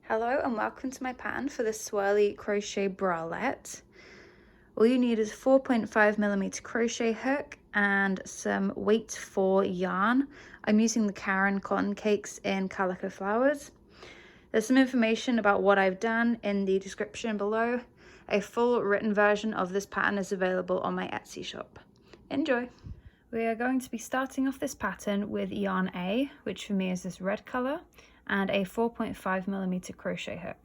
Hello and welcome to my pattern for the Swirly Crochet Bralette. All you need is 4.5mm crochet hook and some weight 4 yarn. I'm using the Caron Cotton Cakes in Calico Flowers. There's some information about what I've done in the description below. A full written version of this pattern is available on my Etsy shop. Enjoy! We are going to be starting off this pattern with yarn A, which for me is this red colour, and a 4.5mm crochet hook.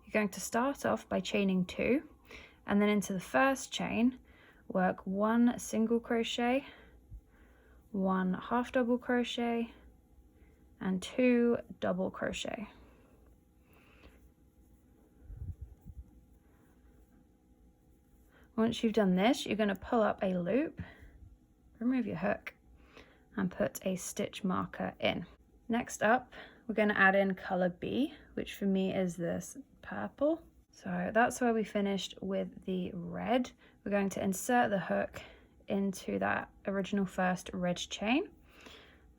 You're going to start off by chaining 2, and then into the first chain work 1 single crochet, 1 half double crochet, and 2 double crochet. Once you've done this, you're going to pull up a loop, remove your hook, and put a stitch marker in. Next up, we're going to add in colour B, which for me is this purple. So that's where we finished with the red. We're going to insert the hook into that original first red chain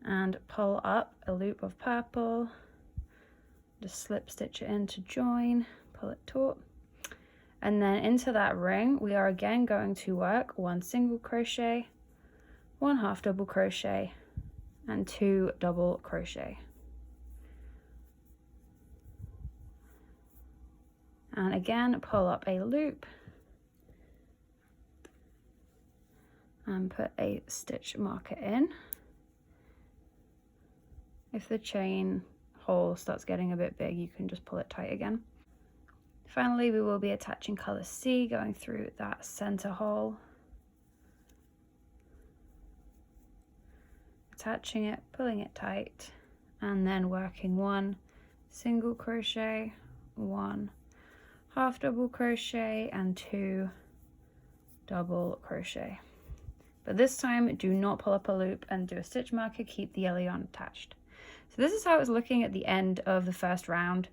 and pull up a loop of purple. Just slip stitch it in to join, pull it taut. And then into that ring, we are again going to work 1 single crochet, 1 half double crochet, and 2 double crochet. And again, pull up a loop and put a stitch marker in. If the chain hole starts getting a bit big, you can just pull it tight again. Finally, we will be attaching colour C, going through that center hole, attaching it, pulling it tight, and then working 1 single crochet, 1 half double crochet, and 2 double crochet. But this time, do not pull up a loop and do a stitch marker, keep the yellow yarn attached. So this is how it's looking at the end of the first round.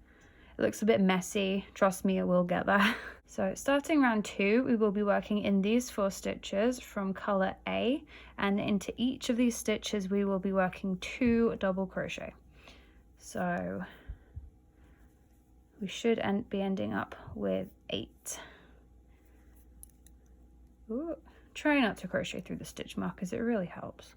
It looks a bit messy, trust me, it will get there. So starting round 2, we will be working in these 4 stitches from colour A, and into each of these stitches we will be working 2 double crochet. So we should be ending up with 8. Ooh, try not to crochet through the stitch markers, it really helps.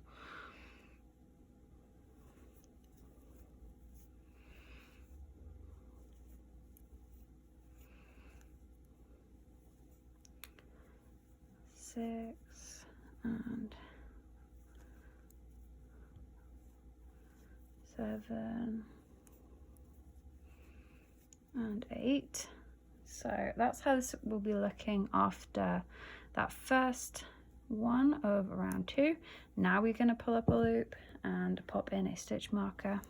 Six and 7 and 8. So that's how this will be looking after that first one of round 2. Now we're going to pull up a loop and pop in a stitch marker,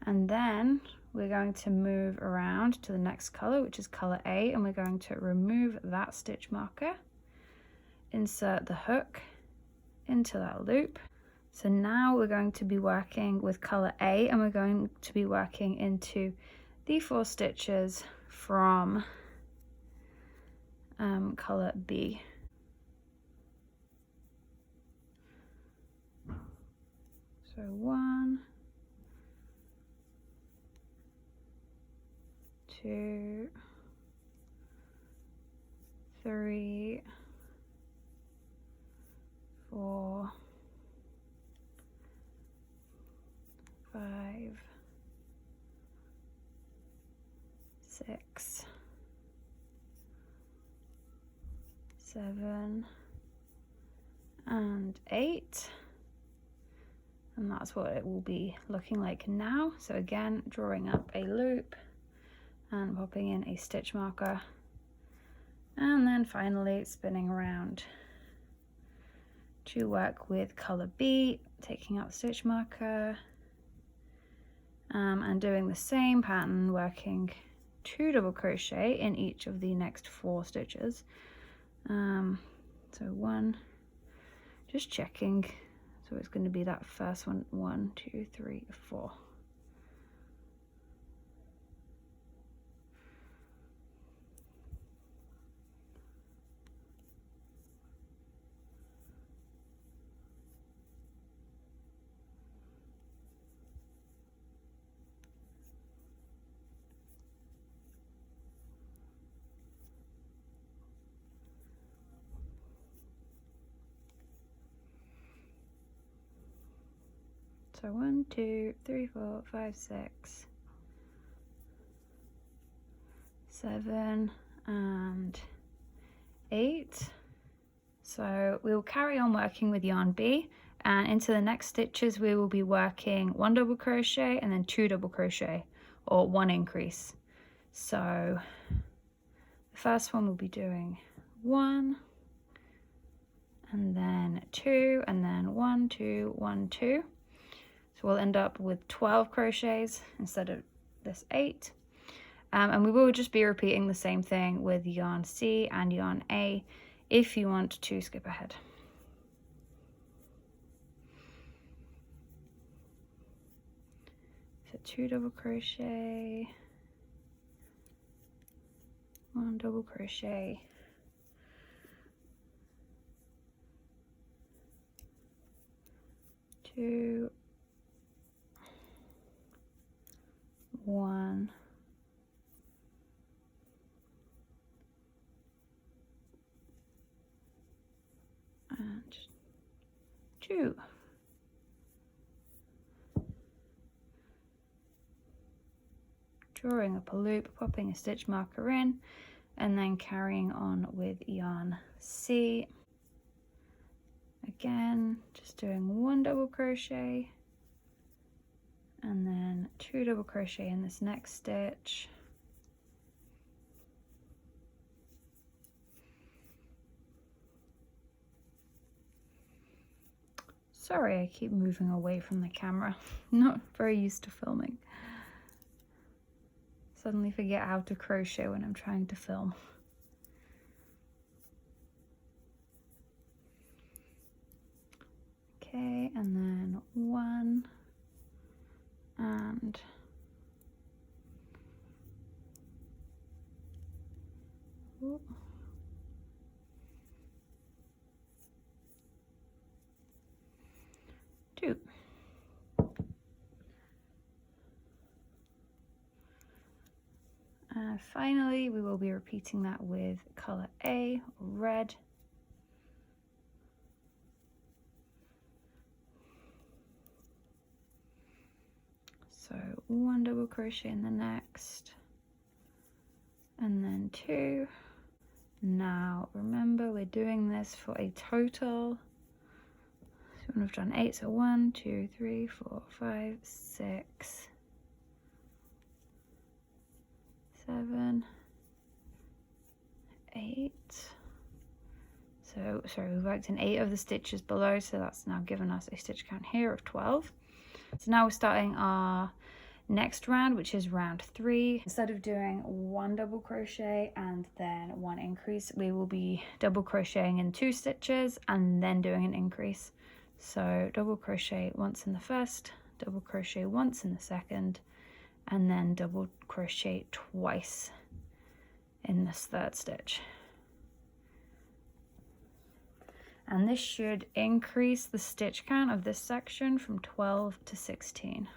and then we're going to move around to the next color, which is color A, and we're going to remove that stitch marker, insert the hook into that loop. So now we're going to be working with color A, and we're going to be working into the 4 stitches from color B. So 1, 2, 3, 4, 5, 6, 7, and 8. And that's what it will be looking like now. So again, drawing up a loop and popping in a stitch marker, and then finally spinning around to work with color B, taking out the stitch marker, and doing the same pattern, working 2 double crochet in each of the next 4 stitches. So 1, just checking, so it's going to be that first one, 1, 2, 3, 4. So 1, 2, 3, 4, 5, 6, 7 and 8. So we will carry on working with yarn B, and into the next stitches we will be working 1 double crochet and then 2 double crochet, or 1 increase. So the first one we'll be doing 1 and then 2 and then 1, 2, 1, 2. So we'll end up with 12 crochets instead of this 8. And we will just be repeating the same thing with yarn C and yarn A if you want to skip ahead. So 2 double crochet, 1 double crochet, 2, 1, and 2. Drawing up a loop, popping a stitch marker in, and then carrying on with yarn C. Again, just doing 1 double crochet and then 2 double crochet in this next stitch. Sorry, I keep moving away from the camera. Not very used to filming. Suddenly forget how to crochet when I'm trying to film. Okay, and then 1 and 2. And finally, we will be repeating that with color A, red. So 1 double crochet in the next, and then 2. Now remember, we're doing this for a total. So we've done 8, so 1, 2, 3, 4, 5, 6, 7, 8. So sorry, we've worked in 8 of the stitches below, so that's now given us a stitch count here of 12. So now we're starting our next round, which is round 3. Instead of doing 1 double crochet and then 1 increase, we will be double crocheting in 2 stitches and then doing an increase. So double crochet once in the first, double crochet once in the second, and then double crochet twice in this third stitch. And this should increase the stitch count of this section from 12 to 16.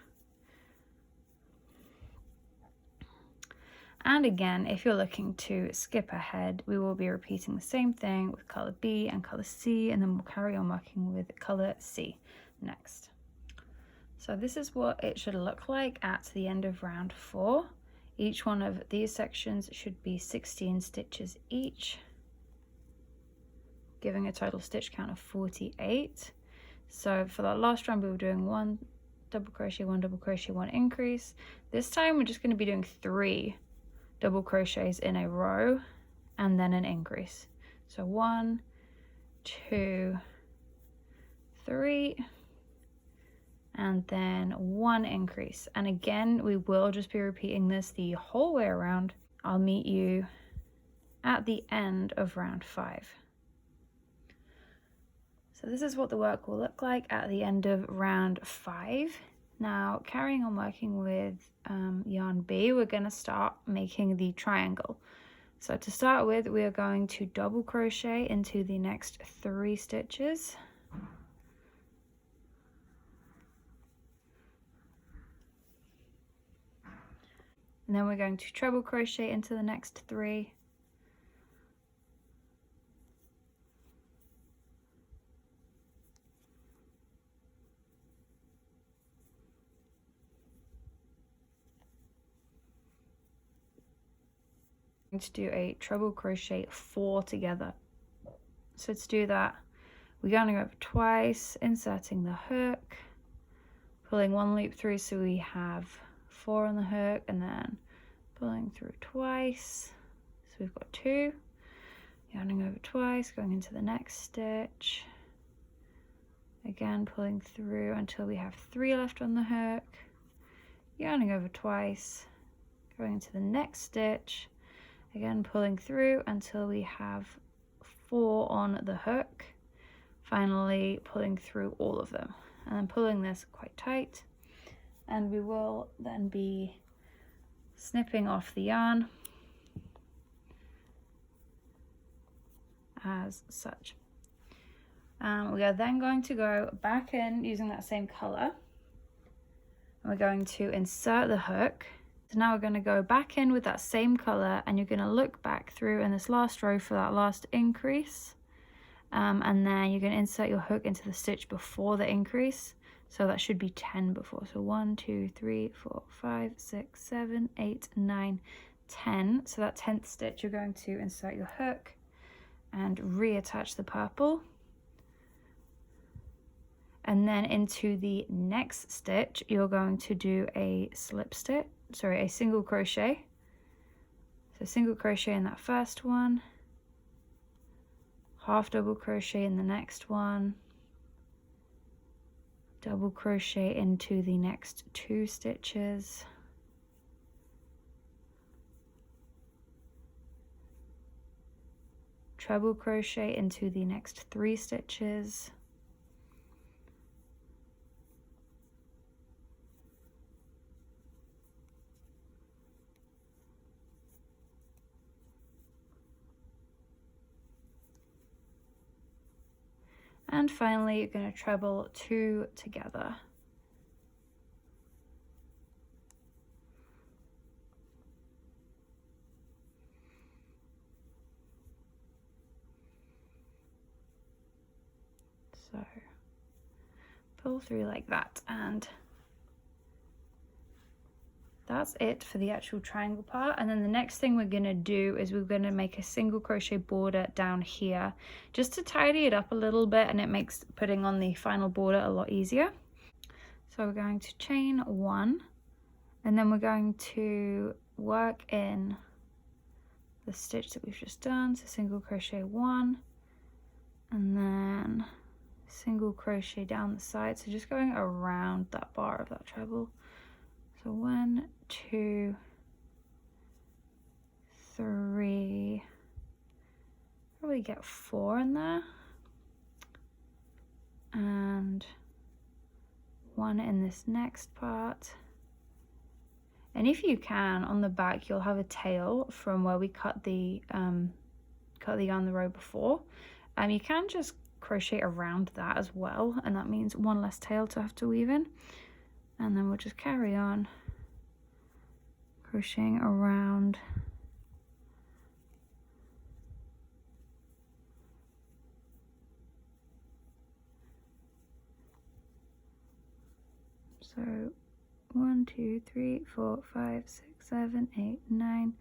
And again, if you're looking to skip ahead, we will be repeating the same thing with color B and color C, and then we'll carry on working with color C next. So this is what it should look like at the end of round 4. Each one of these sections should be 16 stitches each, giving a total stitch count of 48. So for that last round, we were doing 1 double crochet, 1 double crochet, 1 increase. This time we're just going to be doing 3 double crochets in a row and then an increase. So 1, 2, 3, and then 1 increase. And again, we will just be repeating this the whole way around. I'll meet you at the end of round 5. So this is what the work will look like at the end of round 5. Now, carrying on working with yarn B, we're going to start making the triangle. So to start with, we are going to double crochet into the next 3 stitches. And then we're going to treble crochet into the next 3. to do a treble crochet 4 together. So to do that, we're yarning over twice, inserting the hook, pulling 1 loop through so we have 4 on the hook, and then pulling through twice, so we've got 2, yarning over twice, going into the next stitch, again pulling through until we have 3 left on the hook, yarning over twice, going into the next stitch, again pulling through until we have 4 on the hook, finally pulling through all of them, and then pulling this quite tight, and we will then be snipping off the yarn as such. We are then going to go back in using that same color, and we're going to insert the hook. So now we're going to go back in with that same color, and you're going to look back through in this last row for that last increase, and then you're going to insert your hook into the stitch before the increase. So that should be 10 before. So 1, 2, 3, 4, 5, 6, 7, 8, 9, 10. So that 10th stitch, you're going to insert your hook and reattach the purple. And then into the next stitch, you're going to do a a single crochet. So single crochet in that first one, half double crochet in the next one, double crochet into the next 2 stitches, treble crochet into the next 3 stitches, and finally you're going to treble 2 together. So pull through like that, and that's it for the actual triangle part. And then the next thing we're going to do is we're going to make a single crochet border down here just to tidy it up a little bit, and it makes putting on the final border a lot easier. So we're going to chain 1, and then we're going to work in the stitch that we've just done. So single crochet 1, and then single crochet down the side, so just going around that bar of that treble. So 1, 2, 3, probably get 4 in there, and 1 in this next part. And if you can, on the back you'll have a tail from where we cut the yarn the row before. You can just crochet around that as well, and that means 1 less tail to have to weave in. And then we'll just carry on crocheting around so 1, 2, 3, 4, 5, 6, 7, 8, 9,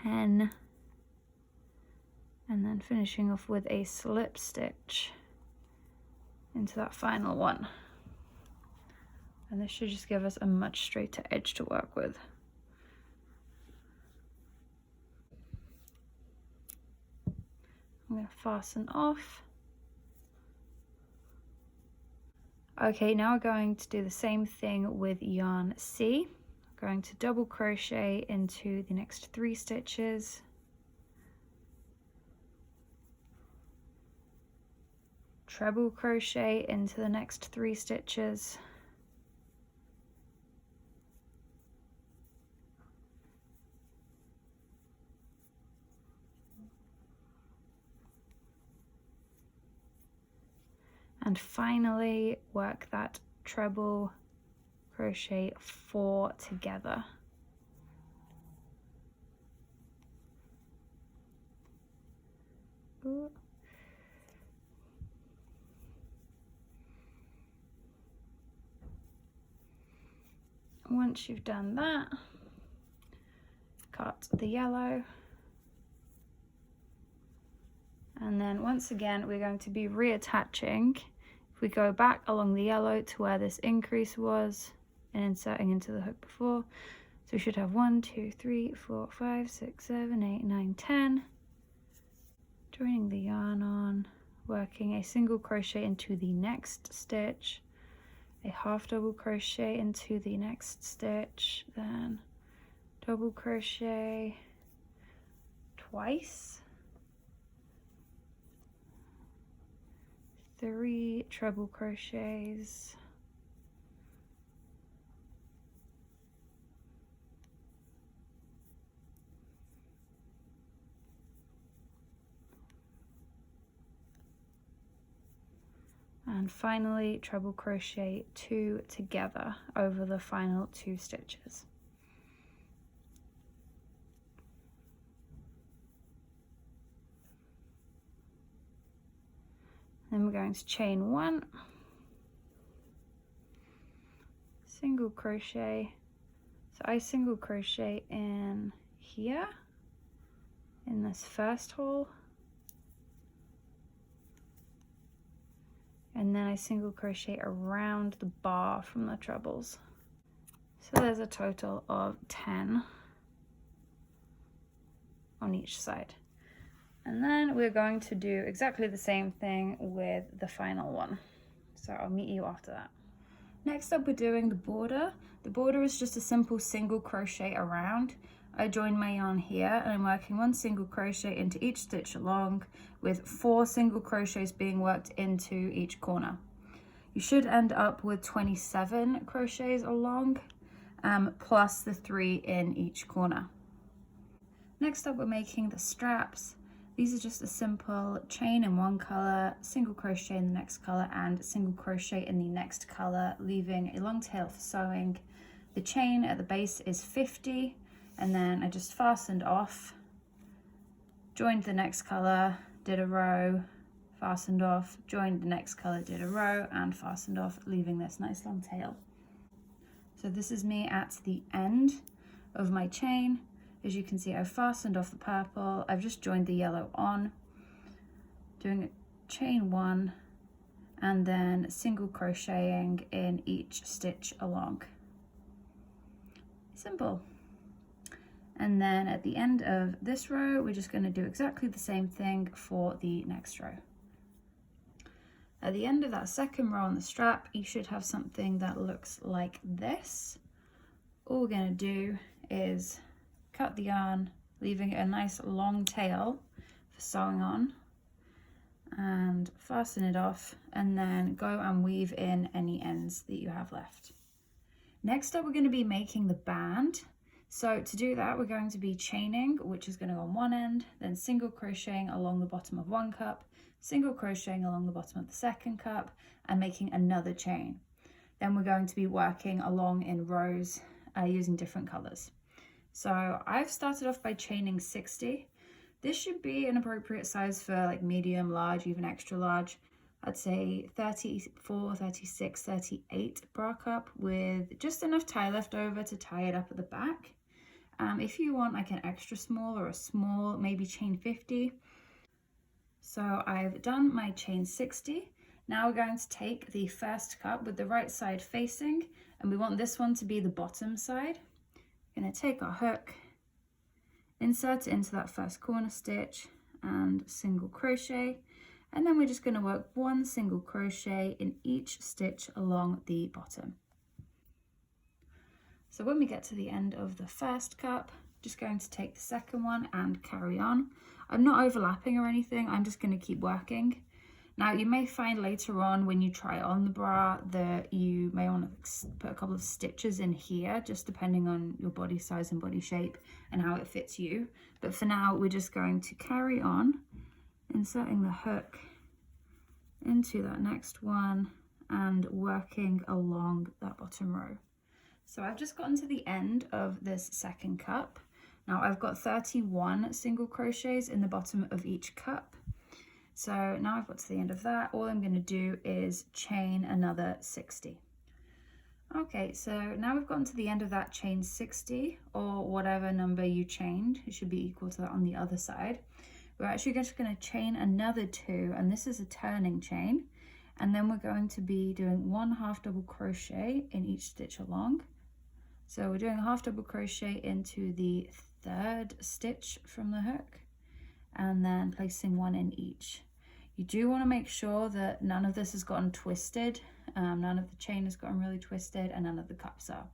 10, and then finishing off with a slip stitch into that final one. And this should just give us a much straighter edge to work with. I'm going to fasten off. Okay, now we're going to do the same thing with yarn C. I'm going to double crochet into the next 3 stitches. Treble crochet into the next 3 stitches. And finally work that treble crochet 4 together. Ooh. Once you've done that, cut the yellow And then once again, we're going to be reattaching. If we go back along the yellow to where this increase was and inserting into the hook before, so we should have 1, 2, 3, 4, 5, 6, 7, 8, 9, 10. Joining the yarn on, working a single crochet into the next stitch, a half double crochet into the next stitch, then double crochet twice, 3 treble crochets, and finally treble crochet 2 together over the final 2 stitches. Then we're going to chain 1, single crochet. So I single crochet in here, in this first hole, and then I single crochet around the bar from the trebles. So there's a total of 10 on each side. And then we're going to do exactly the same thing with the final one. So I'll meet you after that. Next up, we're doing the border. The border is just a simple single crochet around. I join my yarn here and I'm working 1 single crochet into each stitch along, with 4 single crochets being worked into each corner. You should end up with 27 crochets along, plus the 3 in each corner. Next up, we're making the straps. These are just a simple chain in one color, single crochet in the next color, and single crochet in the next color, leaving a long tail for sewing. The chain at the base is 50, and then I just fastened off, joined the next color, did a row, fastened off, joined the next color, did a row, and fastened off, leaving this nice long tail. So this is me at the end of my chain. As you can see, I've fastened off the purple, I've just joined the yellow on, doing a chain 1, and then single crocheting in each stitch along. Simple. And then at the end of this row, we're just going to do exactly the same thing for the next row. At the end of that second row on the strap, you should have something that looks like this. All we're going to do is cut the yarn, leaving it a nice long tail for sewing on, and fasten it off, and then go and weave in any ends that you have left. Next up, we're going to be making the band. So to do that, we're going to be chaining, which is going to go on one end, then single crocheting along the bottom of one cup, single crocheting along the bottom of the second cup, and making another chain. Then we're going to be working along in rows using different colors. So I've started off by chaining 60. This should be an appropriate size for like medium, large, even extra large. I'd say 34, 36, 38 bra cup with just enough tie left over to tie it up at the back. If you want like an extra small or a small, maybe chain 50. So I've done my chain 60. Now we're going to take the first cup with the right side facing, and we want this one to be the bottom side. We're going to take our hook, insert it into that first corner stitch and single crochet, and then we're just going to work 1 single crochet in each stitch along the bottom. So when we get to the end of the first cup, just going to take the second one and carry on. I'm not overlapping or anything, I'm just going to keep working. Now you may find later on when you try on the bra that you may want to put a couple of stitches in here, just depending on your body size and body shape and how it fits you. But for now, we're just going to carry on, inserting the hook into that next one and working along that bottom row. So I've just gotten to the end of this second cup. Now I've got 31 single crochets in the bottom of each cup. So now I've got to the end of that, all I'm going to do is chain another 60. Okay, so now we've gotten to the end of that chain 60, or whatever number you chained. It should be equal to that on the other side. we're actually just going to chain another 2, and this is a turning chain, and then we're going to be doing 1 half double crochet in each stitch along. So we're doing a half double crochet into the 3rd stitch from the hook, and then placing 1 in each. You do want to make sure that none of this has gotten twisted, none of the chain has gotten really twisted, and none of the cups are.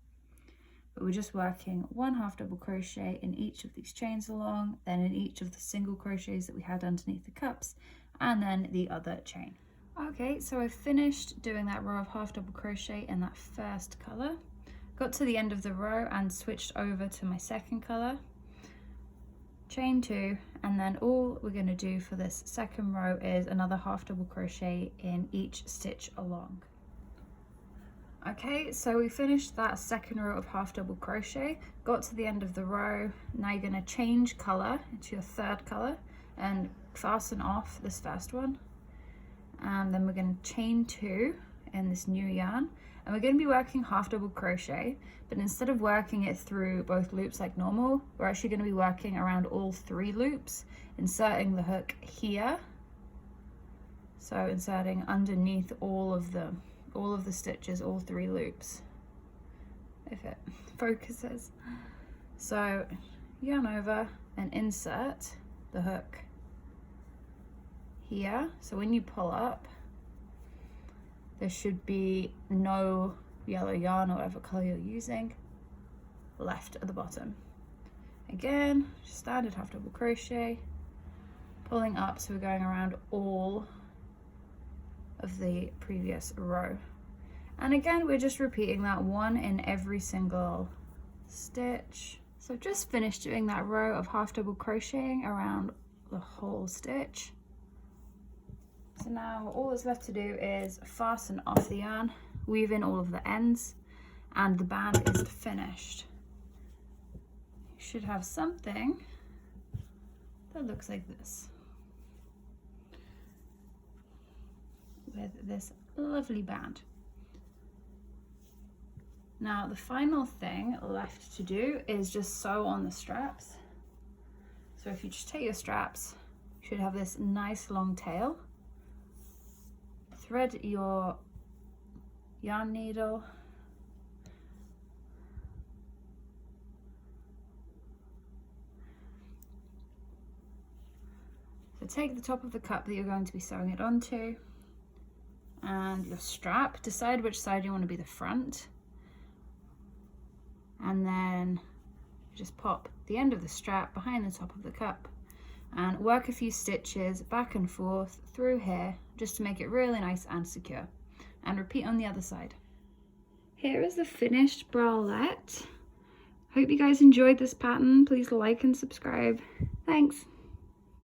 But we're just working 1 half double crochet in each of these chains along, then in each of the single crochets that we had underneath the cups, and then the other chain. Okay, so I've finished doing that row of half double crochet in that first color. Got to the end of the row and switched over to my second color, chain 2, and then all we're going to do for this second row is another half double crochet in each stitch along. Okay, so we finished that second row of half double crochet, got to the end of the row. Now you're going to change color into your 3rd color and fasten off this first one, and then we're going to chain 2 in this new yarn, and we're going to be working half double crochet, but instead of working it through both loops like normal, we're actually going to be working around all 3 loops, inserting the hook here, so inserting underneath all of the stitches, all 3 loops, if it focuses. So yarn over and insert the hook here, so when you pull up, there should be no yellow yarn or whatever color you're using left at the bottom. Again, standard half double crochet, pulling up, so we're going around all of the previous row. And again, we're just repeating that 1 in every single stitch. So I've just finished doing that row of half double crocheting around the whole stitch. So now all that's left to do is fasten off the yarn, weave in all of the ends, and the band is finished. You should have something that looks like this, with this lovely band. Now the final thing left to do is just sew on the straps. So if you just take your straps, you should have this nice long tail. Thread your yarn needle, so take the top of the cup that you're going to be sewing it onto, and your strap, decide which side you want to be the front, and then just pop the end of the strap behind the top of the cup and work a few stitches back and forth through here just to make it really nice and secure, and repeat on the other side. Here is the finished bralette. Hope you guys enjoyed this pattern. Please like and subscribe. Thanks.